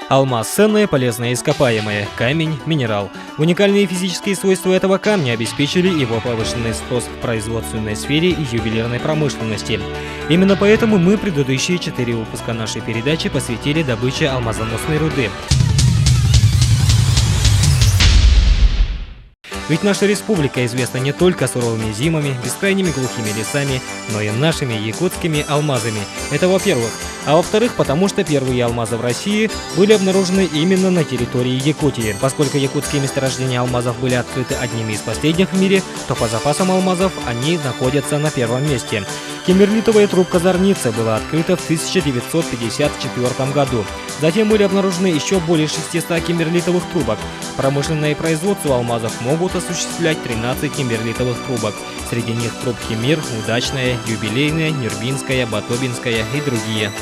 Алмаз – ценное полезное ископаемое, камень – минерал. Уникальные физические свойства этого камня обеспечили его повышенный спрос в производственной сфере и ювелирной промышленности. Именно поэтому мы предыдущие 4 выпуска нашей передачи посвятили добыче алмазоносной руды. Ведь наша республика известна не только суровыми зимами, бескрайними глухими лесами, но и нашими якутскими алмазами. Это во-первых. А во-вторых, потому что первые алмазы в России были обнаружены именно на территории Якутии. Поскольку якутские месторождения алмазов были открыты одними из последних в мире, то по запасам алмазов они находятся на первом месте. Кимберлитовая трубка Зорницы была открыта в 1954 году. Затем были обнаружены еще более 600 кимберлитовых трубок. Промышленное производство алмазов могут осуществлять 13 кимберлитовых трубок. Среди них трубки «Мир», «Удачная», «Юбилейная», «Нюрбинская», «Батобинская» и другие.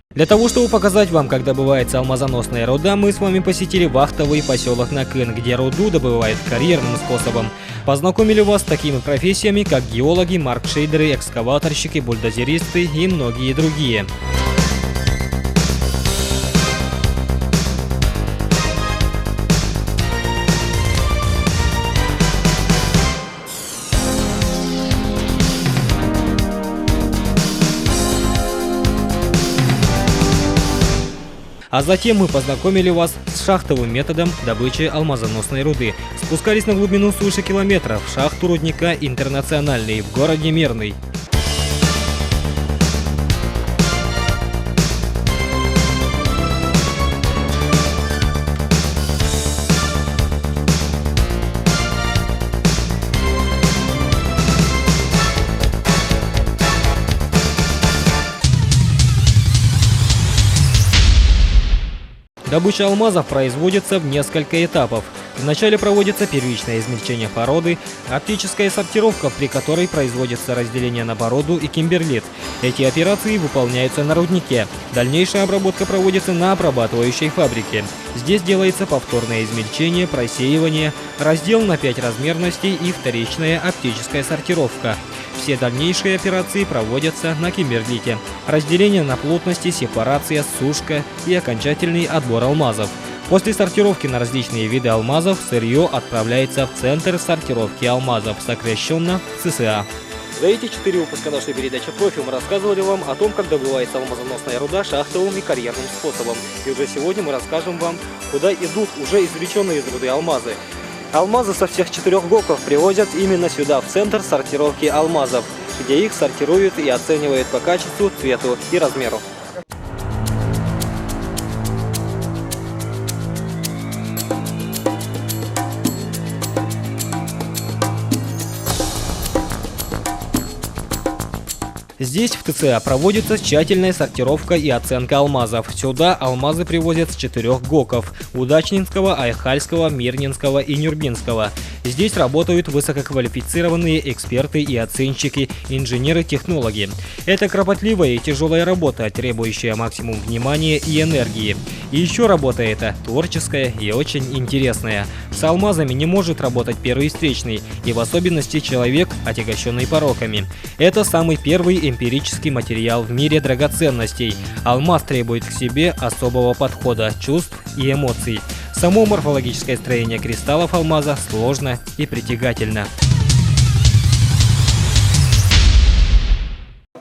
Для того, чтобы показать вам, как добывается алмазоносная руда, мы с вами посетили вахтовый поселок Накын, где руду добывают карьерным способом. Познакомили вас с такими профессиями, как геологи, маркшейдеры, экскаваторщики, бульдозеристы и многие другие. А затем мы познакомили вас с шахтовым методом добычи алмазоносной руды. Спускались на глубину свыше километров в шахту рудника «Интернациональный» в городе Мирный. Добыча алмазов производится в несколько этапов. Вначале проводится первичное измельчение породы, оптическая сортировка, при которой производится разделение на породу и кимберлит. Эти операции выполняются на руднике. Дальнейшая обработка проводится на обрабатывающей фабрике. Здесь делается повторное измельчение, просеивание, раздел на 5 размерностей и вторичная оптическая сортировка. Все дальнейшие операции проводятся на кимберлите. Разделение на плотности, сепарация, сушка и окончательный отбор алмазов. После сортировки на различные виды алмазов сырье отправляется в Центр сортировки алмазов, сокращенно ЦСА. За эти 4 выпуска нашей передачи «Профи» мы рассказывали вам о том, как добывается алмазоносная руда шахтовым и карьерным способом. И уже сегодня мы расскажем вам, куда идут уже извлеченные из руды алмазы. Алмазы со всех 4 гоков привозят именно сюда, в Центр сортировки алмазов, где их сортируют и оценивают по качеству, цвету и размеру. Здесь в ТЦА проводится тщательная сортировка и оценка алмазов. Сюда алмазы привозят с 4 гоков – Удачнинского, Айхальского, Мирнинского и Нюрбинского. Здесь работают высококвалифицированные эксперты и оценщики, инженеры-технологи. Это кропотливая и тяжелая работа, требующая максимум внимания и энергии. И еще работа эта творческая и очень интересная. С алмазами не может работать первый встречный, и в особенности человек, отягощенный пороками. Это самый первый эмпирический материал в мире драгоценностей. Алмаз требует к себе особого подхода, чувств и эмоций. Само морфологическое строение кристаллов алмаза сложно и притягательно.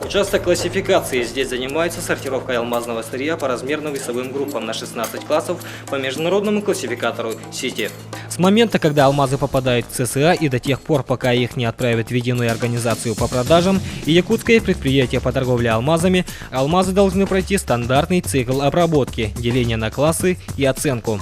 Участок классификации. Здесь занимается сортировкой алмазного сырья по размерно-весовым группам на 16 классов по международному классификатору СИТИ. С момента, когда алмазы попадают в ЦСА и до тех пор, пока их не отправят в единую организацию по продажам и якутское предприятие по торговле алмазами, алмазы должны пройти стандартный цикл обработки, деление на классы и оценку.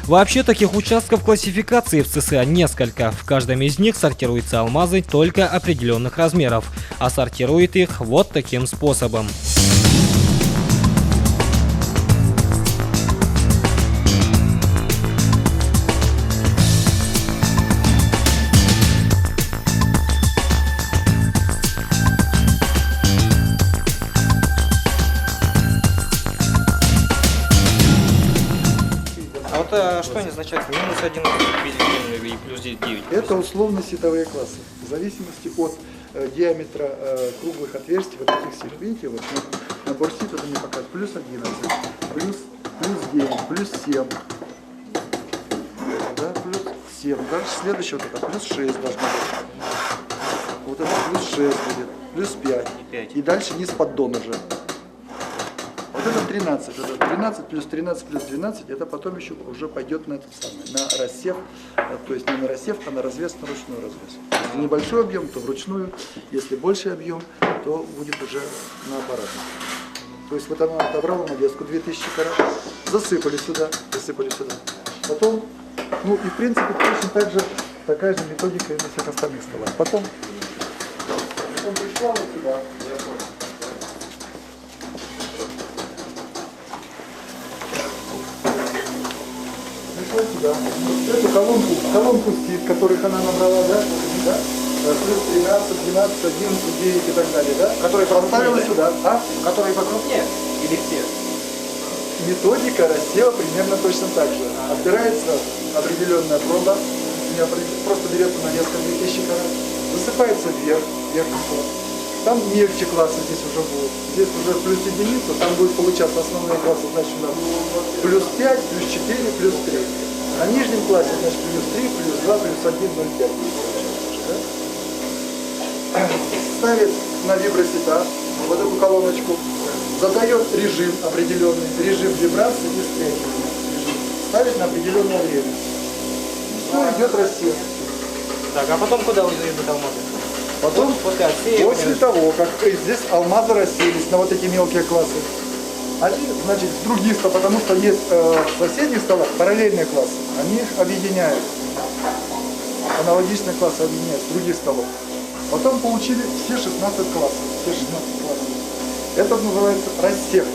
Вообще таких участков классификации в ЦСА несколько. В каждом из них сортируются алмазы только определенных размеров, а сортирует их вот таким способом. Что они означают? Минус 1 и плюс 9. Это условно-световые классы. В зависимости от диаметра круглых отверстий вот таких сильных. Видите, вот набор сит это мне показывает. Плюс 11, плюс 9, плюс 7. Да, плюс 7. Дальше следующее вот это, плюс 6 должно быть. Вот это плюс 6 будет, плюс 5. И дальше низ поддон уже. Вот это 13. Это 13 плюс 13 плюс 12, это потом еще уже пойдет на этот самый, на рассев, то есть не на рассев, а на развес, на ручной развес. Если небольшой объем, то вручную, если больший объем, то будет уже на аппарате. То есть вот она отобрала навеску 2000 карат, засыпали сюда. Потом, ну и в принципе точно так же, такая же методика и на всех остальных столах. Потом пришла вот сюда. Пришла сюда. Эту колонку сит, которых она набрала, да? Плюс 13, 12, 11, 9 и так далее, да? Которые поставила сюда. А? Которые покрупнее? Или все? Методика рассева примерно точно так же. Отбирается определенная проба, просто берется навеска 2000 карат, засыпается верхний класс. Там мельче классы здесь уже будут. Здесь уже плюс единица, там будет получаться основные классы, значит, у нас плюс 5, плюс 4, плюс 3. На нижнем классе, значит, плюс 3, плюс 2, плюс 1, 0,5. Ставит на вибросета вот эту колоночку, задает режим определенный, режим вибрации и стряхивания. Ставит на определенное время. Все, идет рассев. Так, а потом куда идут алмазы? Потом, после того, как здесь алмазы расселись на вот эти мелкие классы, они, значит, с других столов, потому что есть в соседних столах параллельные классы, они их объединяют. Аналогичные классы объединяют с других столов. Потом получили все 16 классов. Это называется рассев.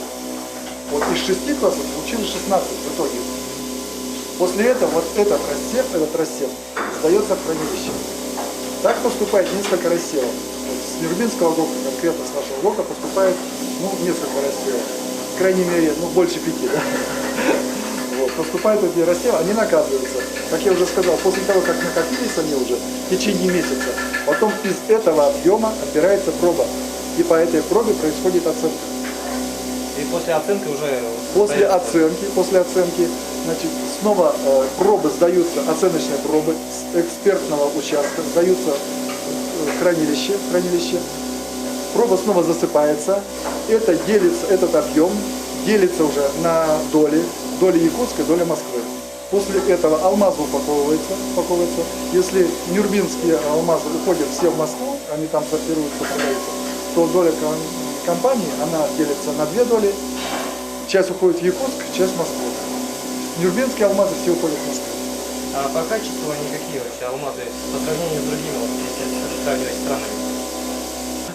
Вот из 6 классов получили 16 в итоге. После этого вот этот рассев сдается в хранилище. Так поступает несколько рассевов. Вот с Нюрнбергского блока, конкретно с нашего блока, поступает несколько рассевов. В крайней мере, больше 5. Да? Вот, поступают эти рассевы, они наказываются. Как я уже сказал, после того, как накопились они уже в течение месяца, потом из этого объема отбирается проба. И по этой пробе происходит оценка. И после оценки уже... После оценки, значит, снова пробы сдаются, оценочные пробы с экспертного участка сдаются в хранилище. Проба снова засыпается, это делится, этот объем делится уже на доли Якутска, доля Москвы. После этого алмазы упаковываются. Если нюрнбергские алмазы уходят все в Москву, они там сортируются, продаются, то доля компании, она делится на 2 доли. Часть уходит в Якутск, часть в Москву. Нюрнбергские алмазы все уходят в Москву. А по качеству они какие вообще алмазы по сравнению с другими, если сравнивать странами?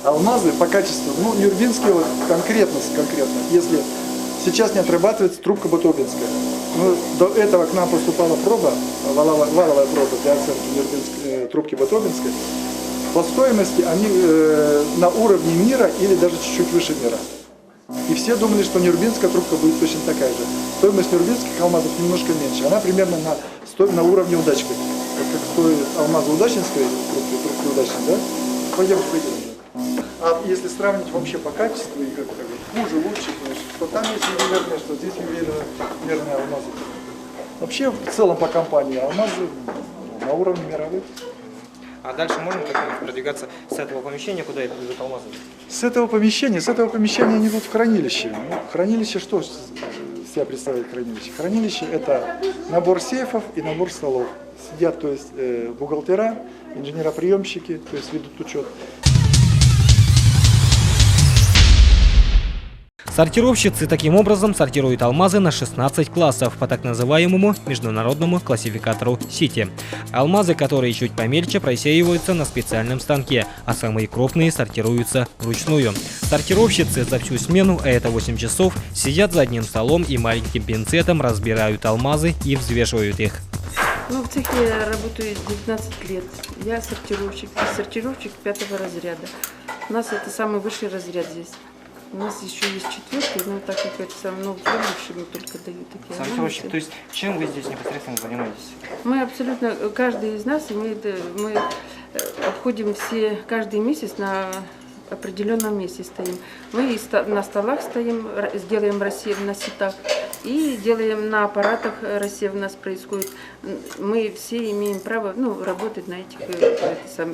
Алмазы по качеству, нюрнбергские конкретно, если сейчас не отрабатывается трубка Батобинская. До этого к нам поступала проба, валовая проба для оценки трубки Батобинской. По стоимости они на уровне мира или даже чуть-чуть выше мира. И все думали, что нюрнбергская трубка будет точно такая же. Стоимость нюрнбергских алмазов немножко меньше. Она примерно на уровне удачки. Вот как стоит алмазы удачинской трубки удачной, да? Пойдем. А если сравнить вообще по качеству и как-то хуже, лучше, то там есть ювелирные, что здесь ювелирные алмазы. Вообще в целом по компании алмазы на уровне мировых. А дальше можем как-нибудь продвигаться с этого помещения, куда идут алмазы? С этого помещения они идут в хранилище. Хранилище что себя представляет хранилище? Хранилище это набор сейфов и набор столов. Сидят, то есть бухгалтера, инженера-приемщики, то есть ведут учет. Сортировщицы таким образом сортируют алмазы на 16 классов по так называемому международному классификатору Сити. Алмазы, которые чуть помельче, просеиваются на специальном станке, а самые крупные сортируются вручную. Сортировщицы за всю смену, а это 8 часов, сидят за одним столом и маленьким пинцетом разбирают алмазы и взвешивают их. В цехе я работаю 19 лет. Я сортировщик 5-го разряда. У нас это самый высший разряд здесь. У нас еще есть 4-й, но так как это самое мы только дают такие Сортировщик, анализы. то есть чем вы здесь непосредственно занимаетесь? Мы абсолютно, каждый из нас имеет, мы обходим все, каждый месяц на определенном месте стоим. Мы на столах стоим, сделаем рассев на сетах и делаем на аппаратах рассев у нас происходит. Мы все имеем право работать на этих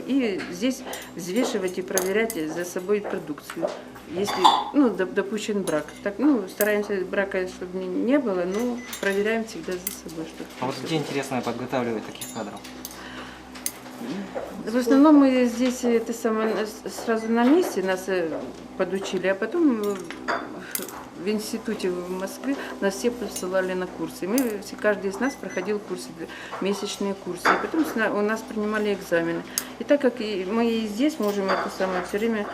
и здесь взвешивать и проверять за собой продукцию. Если допущен брак. Так, стараемся брака, чтобы не было, но проверяем всегда за собой. А вот где интересно подготавливать таких кадров? В основном мы здесь сразу на месте нас подучили, а потом в институте в Москве нас все посылали на курсы. Каждый из нас проходил курсы, месячные курсы, и потом у нас принимали экзамены. И так как мы и здесь можем все время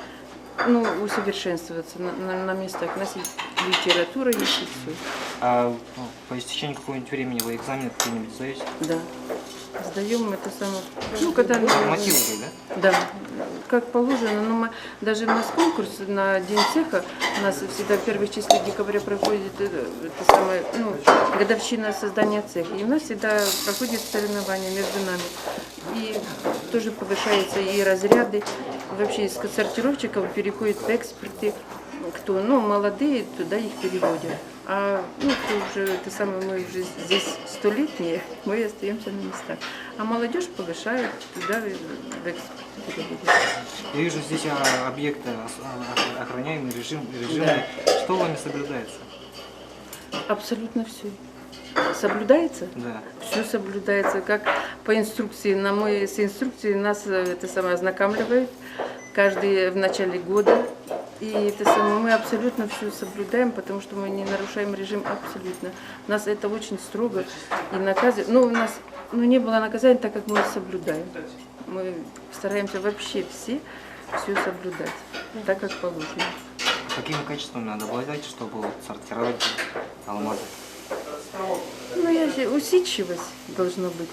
усовершенствоваться на местах. У нас есть литература, есть и все. А по истечении какого-нибудь времени вы экзамены какие-нибудь сдаете? Да. Сдаем когда... Мотивы, да? Да, как положено. Но даже у нас конкурс на День цеха, у нас всегда в первых числах декабря проходит годовщина создания цеха. И у нас всегда проходит соревнования между нами. И тоже повышаются и разряды. Вообще из сортировщиков переходят в эксперты. Кто молодые, туда их переводят. А кто уже, мы уже здесь столетние, мы остаемся на местах. А молодежь повышает туда в эксперты переводят. Я вижу здесь объекты охраняемые, режимные. Да. Что вами соблюдается? Абсолютно все. Соблюдается? Да. Все соблюдается. Как по инструкции, с инструкцией нас ознакомливают каждый в начале года. И мы абсолютно все соблюдаем, потому что мы не нарушаем режим абсолютно. У нас это очень строго и наказывают. У нас не было наказания, так как мы соблюдаем. Мы стараемся вообще все соблюдать, так как положено. Какими качествами надо обладать, чтобы сортировать алмазы? Усидчивость должна быть.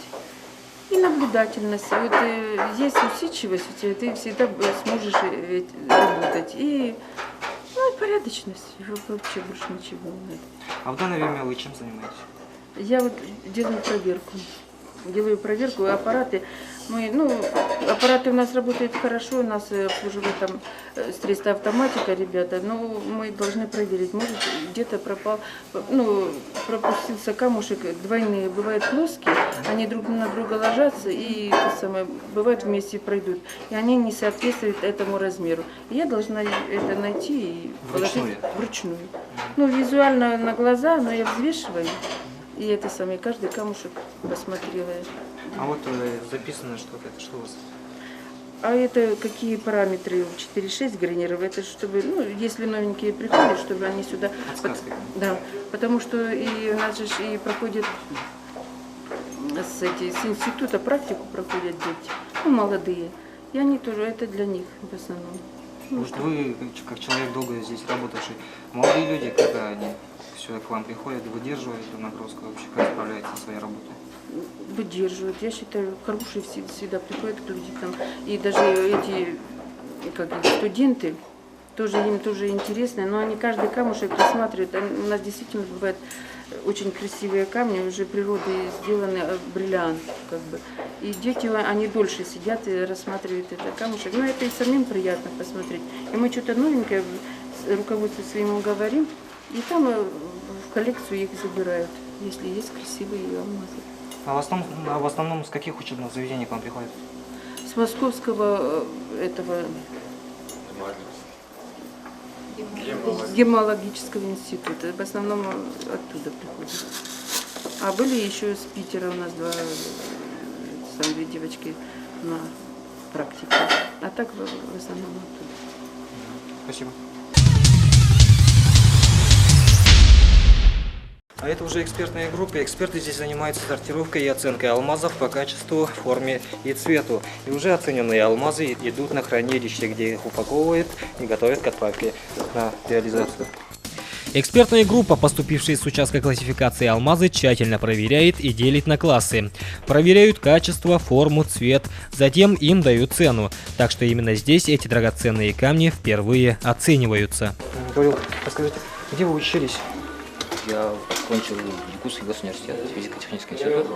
И наблюдательность. Вот есть усидчивость у тебя, ты всегда сможешь работать. И порядочность. Вообще больше ничего не надо. А в данное время вы чем занимаетесь? Я делаю проверку. Аппараты. Аппараты у нас работают хорошо, у нас обслуживает там средства автоматика, ребята, но мы должны проверить, может где-то пропустился камушек, двойные, бывают плоские, они друг на друга ложатся и бывает вместе пройдут, и они не соответствуют этому размеру. И я должна это найти и положить вручную. Визуально на глаза, но я взвешиваю. И каждый камушек посмотрела. А вот записано что-то, это что у вас? А это какие параметры 4,6 граниров? Это чтобы, если новенькие приходят, чтобы они сюда... Да, потому что и у нас же и проходят с института практику проходят дети, молодые. И они тоже, это для них в основном. Может, вы, как человек долго здесь работавший, молодые люди, когда они сюда к вам приходят, выдерживают эту нагрузку, вообще как справляются со своей работой? Выдерживают. Я считаю, хорошие всегда приходят люди там. И даже эти студенты, им тоже интересно, но они каждый камушек рассматривают. У нас действительно бывают очень красивые камни, уже природой сделаны бриллиант. И дети, они дольше сидят и рассматривают этот камушек. Но это и самим приятно посмотреть. И мы что-то новенькое руководству своему говорим, и там в коллекцию их забирают, если есть красивые алмазы. А в основном с каких учебных заведений к вам приходят? С московского гемологического института. В основном оттуда приходят. А были еще с Питера у нас две девочки на практике. А так в основном оттуда. Спасибо. А это уже экспертная группа. Эксперты здесь занимаются сортировкой и оценкой алмазов по качеству, форме и цвету. И уже оцененные алмазы идут на хранилище, где их упаковывают и готовят к отправке на реализацию. Экспертная группа, поступившая с участка классификации алмазы, тщательно проверяет и делит на классы. Проверяют качество, форму, цвет, затем им дают цену. Так что именно здесь эти драгоценные камни впервые оцениваются. Гаврил, расскажите, где вы учились? Я окончил Якутский госуниверситет, физико-технический институт,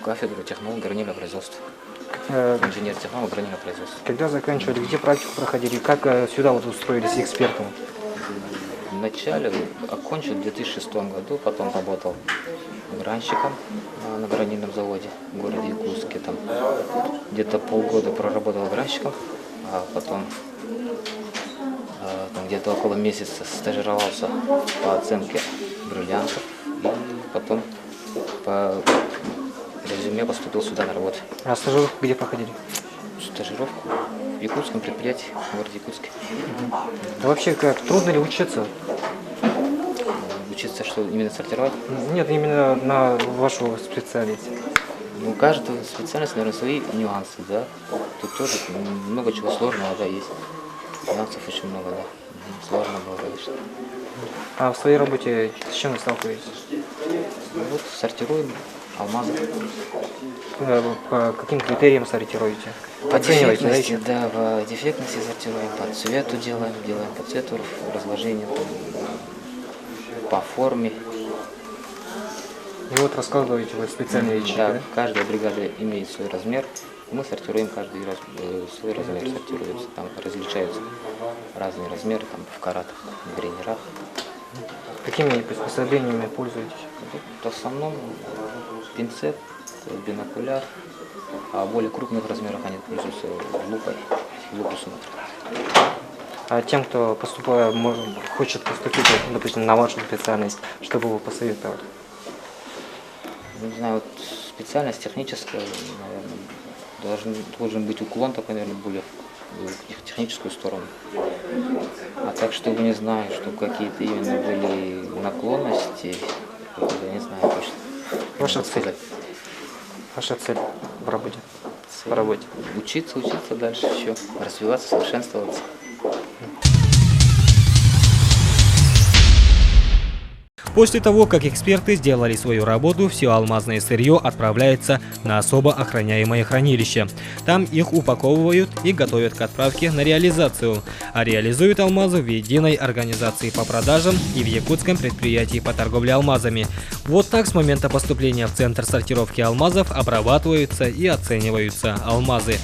кафедру технологии горнильного производства. инженер-технолог аграрного производства. Когда заканчивали, где практику проходили, как сюда вот устроились экспертами? Вначале окончил в 2006 году, потом работал гранщиком на гранильном заводе в городе Якутске. Там где-то полгода проработал гранщиком, а потом там где-то около месяца стажировался по оценке бриллиантов. И потом по резюме поступил сюда на работу. А стажировку где проходили? Стажировку в якутском предприятии, в городе Якутске. Да вообще, как трудно ли учиться? Учиться, что именно сортировать? Нет, именно на вашу специальность. Ну, у каждой специальности, наверное, свои нюансы, да. Тут тоже много чего сложного, да, есть. Нюансов очень много, да. Сложно было, конечно. А в своей работе с чем вы сталкиваетесь? Ну, вот сортируем алмазы. По каким критериям сортируете? По Оцениваете, да, дефектности, еще? да, по дефектности сортируем, по цвету делаем по цвету разложения, по форме. И вот раскладываете вы специальные ячейки, Да, да? каждая бригада имеет свой размер. Мы сортируем каждый свой размер, сортируется. Там различаются разные размеры, там в каратах, в грейнерах. Какими приспособлениями пользуетесь? В основном пинцет, бинокуляр, а в более крупных размерах они пользуются лупой, лупу смотрят. А тем, кто хочет поступить, допустим, на вашу специальность, что бы вы посоветовали? Не знаю, вот специальность техническая, наверное, должен быть уклон такой, наверное, более в техническую сторону. А так, чтобы не знаю, что какие-то именно были наклонности, я не знаю точно. Ваша цель? Ваша цель в работе? Цель. По работе? Учиться дальше еще, развиваться, совершенствоваться. После того, как эксперты сделали свою работу, все алмазное сырье отправляется на особо охраняемое хранилище. Там их упаковывают и готовят к отправке на реализацию. А реализуют алмазы в единой организации по продажам и в якутском предприятии по торговле алмазами. Вот так с момента поступления в центр сортировки алмазов обрабатываются и оцениваются алмазы.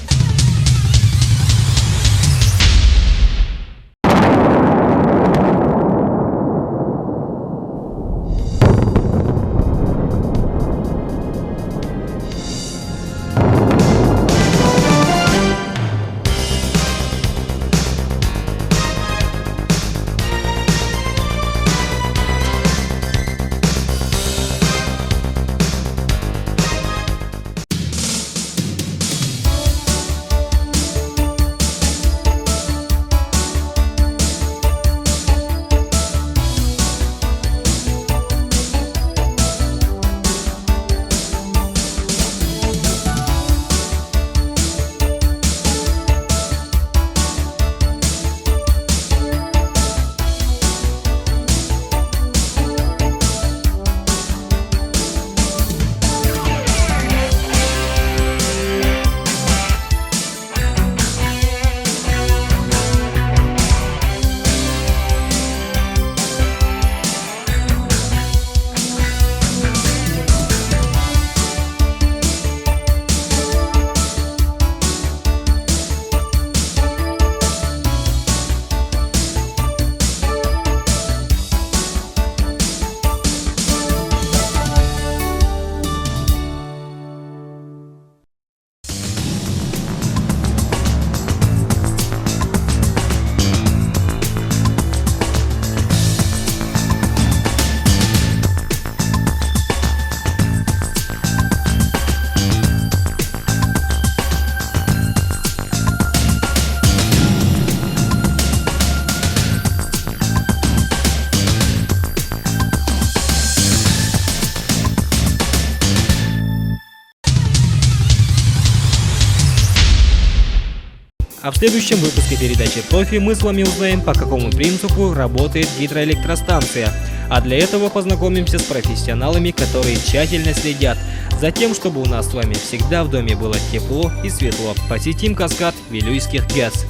А в следующем выпуске передачи «Профи» мы с вами узнаем, по какому принципу работает гидроэлектростанция. А для этого познакомимся с профессионалами, которые тщательно следят за тем, чтобы у нас с вами всегда в доме было тепло и светло. Посетим каскад Вилюйских ГЭС.